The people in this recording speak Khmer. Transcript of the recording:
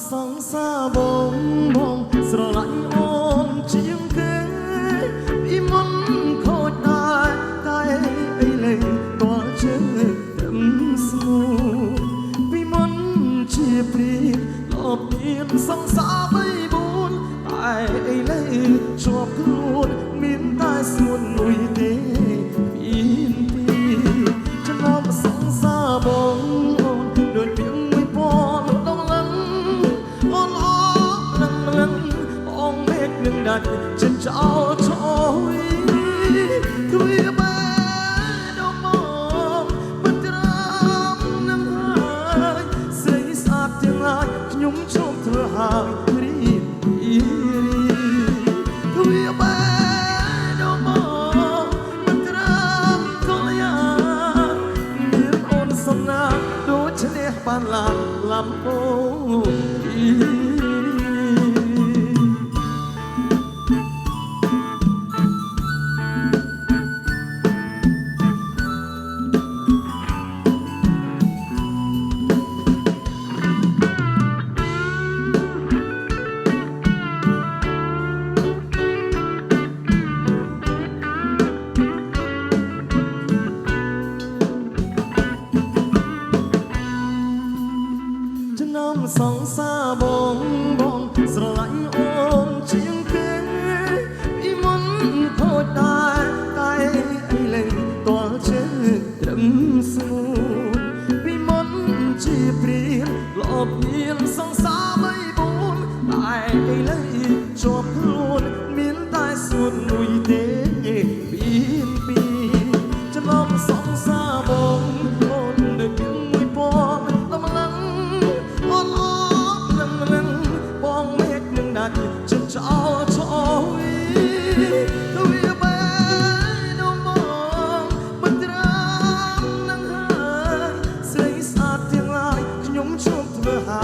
សងសាបងបងស្រឡាញ់អូនជាងគេពីមុនខូចដែរតែអីលេងតល់ជើងត្រឹមស្ងួនពីមុនជាព្រៀបលបមានសងសា3 4តែអីលេងជាប់ខ្លួនមានតែស្ងួនមួយទេពីចំណងសងសាបងដូចពីមួយពណ៌ដល់លឹងអូនអរលឹងបងមេឃនឹងដាច់ចិនចោលចោលគ្រាបែដល់មកមិនត្រាំនឹងហើយស្រីស្អាតទាំងឡាយខ្ញុំជុំធ្វើហើយរីគ្រាបែដល់មកមិនត្រាំកលយាមានអូនសំណាងដូចឈ្នះបានឡានលំពោសងសាបងបងស្រឡាញ់អូនជាងគេពីមុនខូចដែរតែអីលេងតល់ជើងត្រឹមស្ងួនពីមុនជាព្រៀបលបមានសងសា3 4តែអីលេងជាប់ខ្លួនមានតែស្ងួនមួយទេពីចំណងសងសាបងអូនដូចពីមួយពណ៌ចិនចោលចោលគ្រាបែដល់មកមិនត្រាំនឹងហើយស្រីស្អាតទាំងឡាយខ្ញុំជួបធ្វើហើ